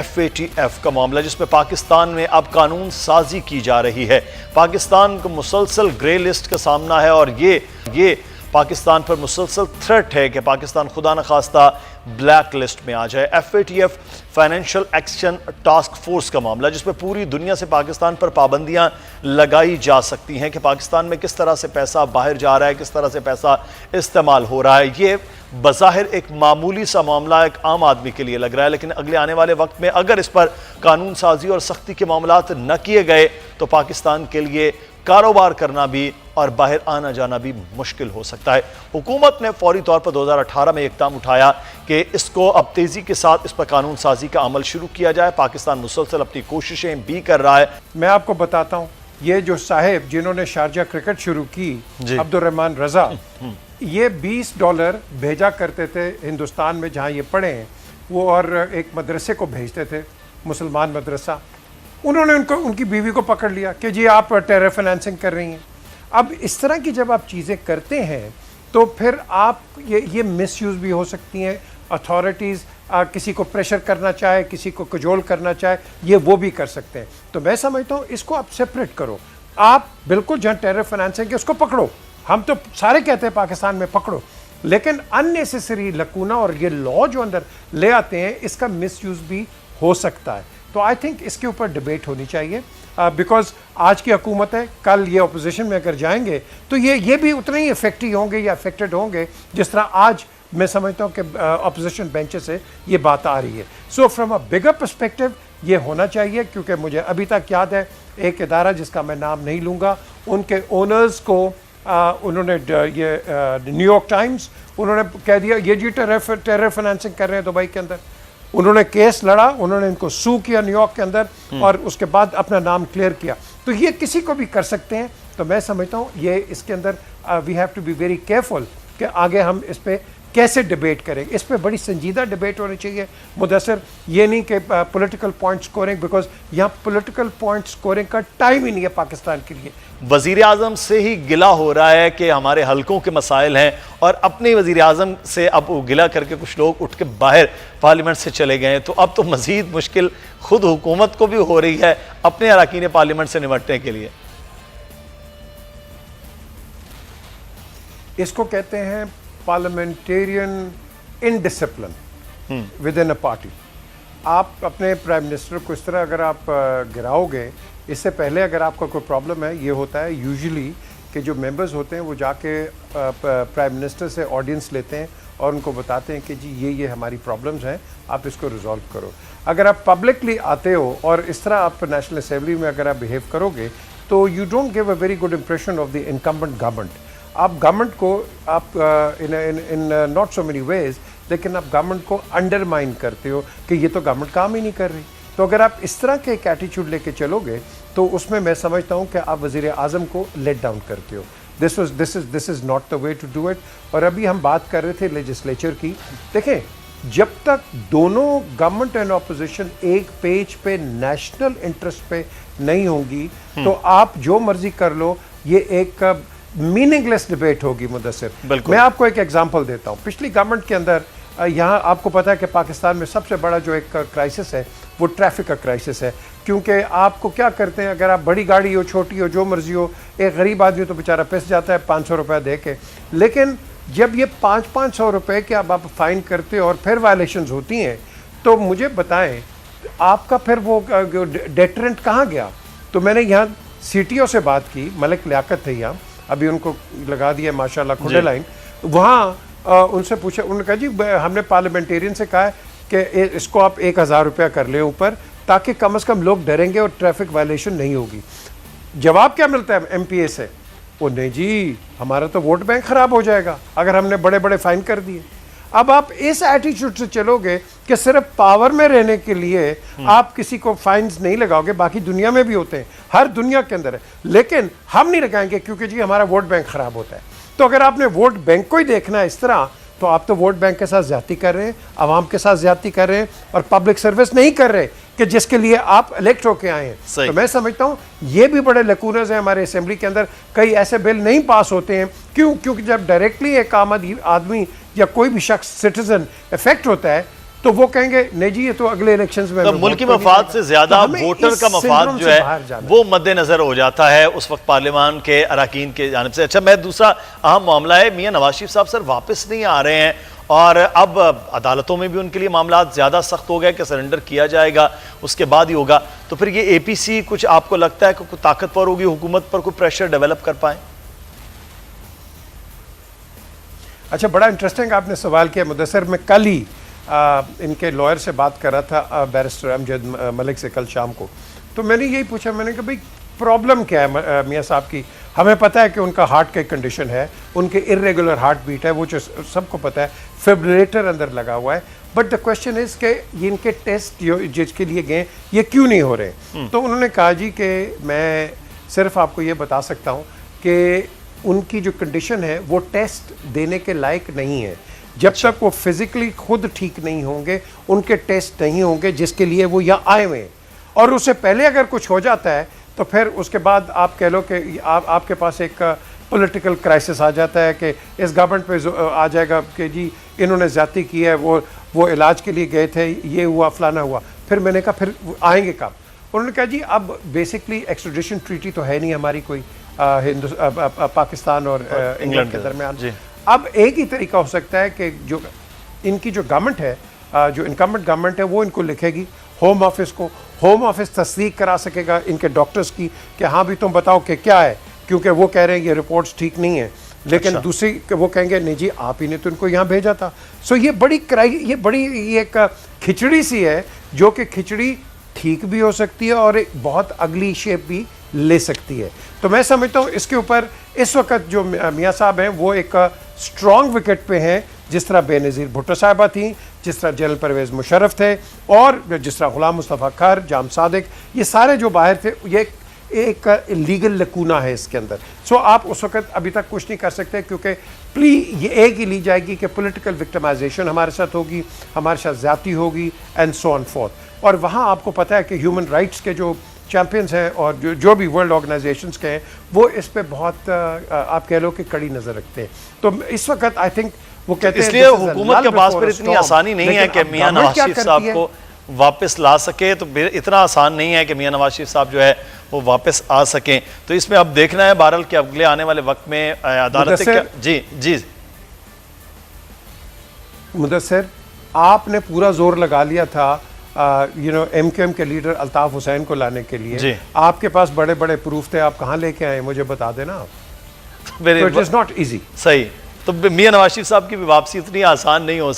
FATF का मामला जिसमें पाकिस्तान में अब कानून साजी की जा रही है। पाकिस्तान को मुसलसल ग्रे लिस्ट का सामना है और ये पाकिस्तान पर मुसलसल थ्रेट है कि पाकिस्तान खुदा न खास्ता ब्लैक लिस्ट में आ जाए। FATF financial action task force का मामला जिसमें पूरी दुनिया से पाकिस्तान पर पाबंदियां लगाई जा सकती हैं कि पाकिस्तान में किस तरह से पैसा बाहर जा रहा है, किस तरह से पैसा इस्तेमाल हो रहा है। ये बज़ाहिर एक मामूली सा मामला एक आम आदमी के लिए लग रहा है, लेकिन अगले आने वाले वक्त में अगर इस पर कानून साजी और सख्ती के मामलात न किए गए तो पाकिस्तान के लिए कारोबार करना भी और बाहर आना जाना भी मुश्किल हो सकता है। हुकूमत ने फौरी तौर पर 2018 में इक़दाम उठाया कि इसको अब तेज़ी के साथ इस पर कानून साजी का अमल शुरू किया जाए। पाकिस्तान मुसलसल अपनी कोशिशें भी कर रहा है। मैं आपको बताता हूँ, ये जो साहेब जिन्होंने शारजा क्रिकेट शुरू की, अब्दुर्रहमान रजा, ये $20 भेजा करते थे हिंदुस्तान में जहाँ ये पढ़े हैं वो, और एक मदरसे को भेजते थे, मुसलमान मदरसा। उन्होंने उनकी बीवी को पकड़ लिया कि जी आप टेरर फाइनेंसिंग कर रही हैं। अब इस तरह की जब आप चीज़ें करते हैं तो फिर आप ये मिसयूज़ भी हो सकती हैं। अथॉरिटीज़ किसी को प्रेशर करना चाहे, किसी को कजोल करना चाहे, ये वो भी कर सकते हैं। तो मैं समझता हूँ इसको आप सेपरेट करो। आप बिल्कुल जहाँ टेरर फाइनेंसिंग है उसको पकड़ो, हम तो सारे कहते हैं पाकिस्तान में पकड़ो, लेकिन अननेसेसरी लकूना और ये लॉ जो अंदर ले आते हैं इसका मिसयूज़ भी हो सकता है। तो आई थिंक इसके ऊपर डिबेट होनी चाहिए, बिकॉज आज की हुकूमत है, कल ये अपोजिशन में अगर जाएंगे तो ये भी उतने ही इफेक्टिव होंगे या अफेक्टेड होंगे जिस तरह आज मैं समझता हूँ कि अपोजिशन बेंचेस से ये बात आ रही है। So from a bigger perspective ये होना चाहिए, क्योंकि मुझे अभी तक याद है एक इदारा जिसका मैं नाम नहीं लूँगा, उनके ओनर्स को उन्होंने ये न्यूयॉर्क टाइम्स उन्होंने कह दिया ये जी टेरर फाइनेंसिंग कर रहे हैं दुबई के अंदर। उन्होंने केस लड़ा, उन्होंने इनको सू किया न्यूयॉर्क के अंदर और उसके बाद अपना नाम क्लियर किया। तो ये किसी को भी कर सकते हैं। तो मैं समझता हूँ ये इसके अंदर we have to be very careful कि आगे हम इस पे कैसे डिबेट करें। इस पे बड़ी संजीदा डिबेट होनी चाहिए मुदस्सिर, ये नहीं कि पॉलिटिकल पॉइंट स्कोरिंग, बिकॉज यहाँ पॉलिटिकल पॉइंट स्कोरिंग का टाइम ही नहीं है पाकिस्तान के लिए। वज़ीर आज़म से ही गिला हो रहा है कि हमारे हलकों के मसाइल हैं और अपने वज़ीर आज़म से अब वो गिला करके कुछ लोग उठ के बाहर पार्लियामेंट से चले गए हैं। तो अब तो मज़ीद मुश्किल खुद हुकूमत को भी हो रही है अपने अरकान पार्लियामेंट से निपटने के लिए। इसको कहते हैं parliamentarian indiscipline with in a party. आप अपने प्राइम मिनिस्टर को इस तरह अगर आप गिराओगे, इससे पहले अगर आपका कोई प्रॉब्लम है, ये होता है यूजुअली कि जो मेंबर्स होते हैं वो जाके प्राइम मिनिस्टर से ऑडियंस लेते हैं और उनको बताते हैं कि जी ये हमारी प्रॉब्लम्स हैं, आप इसको रिजॉल्व करो। अगर आप पब्लिकली आते हो और इस तरह आप नेशनल असेंबली में अगर आप बिहेव करोगे तो you don't give a very good impression of the incumbent government. आप गवर्नमेंट को आप in not so many ways, लेकिन आप गवर्नमेंट को अंडरमाइन करते हो कि ये तो गवर्नमेंट काम ही नहीं कर रही। तो अगर आप इस तरह के एक एटीट्यूड लेके चलोगे तो उसमें मैं समझता हूँ कि आप वज़ीर आज़म को लेट डाउन करते हो। This is not the way to do it. और अभी हम बात कर रहे थे लेजिस्लेचर की। देखें, जब तक दोनों गवर्नमेंट एंड अपोजिशन एक पेज पे नेशनल इंटरेस्ट पे नहीं होंगी तो आप जो मर्जी कर लो, ये एक मीनिंगलेस डिबेट होगी मुदस्सिर। मैं आपको एक एग्जांपल देता हूँ। पिछली गवर्नमेंट के अंदर यहाँ आपको पता है कि पाकिस्तान में सबसे बड़ा जो एक क्राइसिस है वो ट्रैफिक का क्राइसिस है, क्योंकि आपको क्या करते हैं, अगर आप बड़ी गाड़ी हो, छोटी हो, जो मर्जी हो, एक गरीब आदमी तो बेचारा पिस जाता है 500 रुपये दे के। लेकिन जब ये 500 रुपये के अब आप फाइन करते हो और फिर वायलेशंस होती हैं, तो मुझे बताएं आपका फिर वो डेटरेंट कहाँ गया। तो मैंने यहाँ CTO से बात की, मलिक लियाकत थे यहाँ, अभी उनको लगा दिया माशाल्लाह खुडे लाइन। वहाँ उनसे पूछा, उन्होंने कहा जी हमने पार्लियामेंटेरियन से कहा है कि इसको आप 1000 रुपया कर ले ऊपर, ताकि कम से कम लोग डरेंगे और ट्रैफिक वायलेशन नहीं होगी। जवाब क्या मिलता है MPA से? वो नहीं जी, हमारा तो वोट बैंक ख़राब हो जाएगा अगर हमने बड़े बड़े फाइन कर दिए। अब आप इस एटीट्यूड से चलोगे कि सिर्फ पावर में रहने के लिए आप किसी को फाइन्स नहीं लगाओगे, बाकी दुनिया में भी होते हैं, हर दुनिया के अंदर है, लेकिन हम नहीं लगाएंगे क्योंकि जी हमारा वोट बैंक ख़राब होता है। तो अगर आपने वोट बैंक को ही देखना है इस तरह, तो आप तो वोट बैंक के साथ ज्यादती कर रहे हैं, आवाम के साथ ज्यादती कर रहे हैं और पब्लिक सर्विस नहीं कर रहे कि जिसके लिए आप इलेक्ट होके आए हैं। तो मैं समझता हूँ ये भी बड़े लकूनस हैं हमारे असेंबली के अंदर। कई ऐसे बिल नहीं पास होते हैं, क्योंकि जब डायरेक्टली एक आम आदमी या कोई भी शख्स सिटीजन इफेक्ट होता है तो वो कहेंगे नहीं जी ये तो अगले इलेक्शंस में तो हमें मुल्की वोट नहीं मफाद देगा। से ज्यादा तो हमें वोटर इस का मफाद सिंड्रोम जो से है बाहर जाना वो मद्देनजर हो जाता है उस वक्त पार्लियामान के अरकान के जानिब से। अच्छा, मैं दूसरा अहम मामला है, मियां नवाज शरीफ साहब सर वापस नहीं आ रहे हैं और अब अदालतों में भी उनके लिए मामला ज्यादा सख्त हो गया कि सरेंडर किया जाएगा उसके बाद ही होगा। तो फिर ये APC कुछ आपको लगता है कि कुछ ताकतवर होगी हुकूमत पर, कोई प्रेशर डेवलप कर पाए? अच्छा, बड़ा इंटरेस्टिंग आपने सवाल किया मुदस्सिर। मैं कल ही इनके लॉयर से बात कर रहा था, बैरिस्टर अमजद मलिक से, कल शाम को। तो मैंने यही पूछा, मैंने कहा भाई प्रॉब्लम क्या है मियाँ साहब की? हमें पता है कि उनका हार्ट का कंडीशन है, उनके इरेगुलर हार्ट बीट है, वो जो सबको पता है, फिब्रिलेटर अंदर लगा हुआ है। बट द क्वेश्चन इज कि इनके टेस्ट जो जिसके लिए गए ये क्यों नहीं हो रहे? तो उन्होंने कहा जी कि मैं सिर्फ आपको ये बता सकता हूँ कि उनकी जो कंडीशन है वो टेस्ट देने के लायक नहीं है। जब तक वो फिजिकली खुद ठीक नहीं होंगे, उनके टेस्ट नहीं होंगे जिसके लिए वो यहाँ आए हुए हैं। और उससे पहले अगर कुछ हो जाता है तो फिर उसके बाद आप कह लो कि आपके पास एक पॉलिटिकल क्राइसिस आ जाता है कि इस गवर्नमेंट पे आ जाएगा कि जी इन्होंने ज़्यादती की है, वो इलाज के लिए गए थे, ये हुआ फलाना हुआ। फिर मैंने कहा फिर आएंगे कब? उन्होंने कहा जी अब बेसिकली एक्सट्रेडिशन ट्रीटी तो है नहीं हमारी कोई पाकिस्तान और इंग्लैंड के दरमियान। अब एक ही तरीका हो सकता है कि जो इनकी जो गवर्नमेंट है, जो इनकम्बेंट गवर्नमेंट है, वो इनको लिखेगी होम ऑफिस को, होम ऑफिस तस्दीक करा सकेगा इनके डॉक्टर्स की कि हाँ भी तुम बताओ कि क्या है, क्योंकि वो कह रहे हैं ये रिपोर्ट्स ठीक नहीं है। लेकिन दूसरी वो कहेंगे नहीं जी आप ही ने तो इनको यहाँ भेजा था। सो ये बड़ी एक खिचड़ी सी है, जो कि खिचड़ी ठीक भी हो सकती है और एक बहुत अगली शेप भी ले सकती है। तो मैं समझता हूँ इसके ऊपर इस वक्त जो मियाँ साहब हैं वो एक स्ट्रॉन्ग विकेट पे हैं, जिस तरह बेनज़ीर भुट्टो साहिबा थी, जिस तरह जनरल परवेज़ मुशर्रफ थे, और जिस तरह गुलाम मुस्तफ़ा खर, जाम सादिक, ये सारे जो बाहर थे, ये एक लीगल लकूना है इसके अंदर। सो आप उस वक्त अभी तक कुछ नहीं कर सकते, क्योंकि प्ली ये एक ही ली जाएगी कि पॉलिटिकल विक्टिमाइजेशन हमारे साथ होगी, हमारे साथ ज़्यादती होगी, एंड सो ऑन फोर्थ। और वहाँ आपको पता है कि ह्यूमन राइट्स के जो चैम्पियंस हैं और जो भी वर्ल्ड ऑर्गेनाइजेशंस के हैं, वो इस पे बहुत आप कह लो कि कड़ी नज़र रखते हैं। तो इस वक्त आई थिंक वो कहते हैं इसलिए हुकूमत के पास फिर इतनी आसानी नहीं है कि मियां नवाज शरीफ साहब को वापस ला सके। तो इतना आसान नहीं है कि मियां नवाज शरीफ साहब जो है वो वापस आ सकें। तो इसमें अब देखना है बहरहाल कि अगले आने वाले वक्त में अदालत जी मुदस्सिर, आपने पूरा जोर लगा लिया था MQM के लीडर अल्ताफ हुसैन को लाने के लिए। आपके पास बड़े बड़े प्रूफ थे, आप कहाँ लेके आए मुझे बता देना आप। It is not easy. सही। तो मियां नवाज शरीफ साहब की भी वापसी इतनी आसान नहीं हो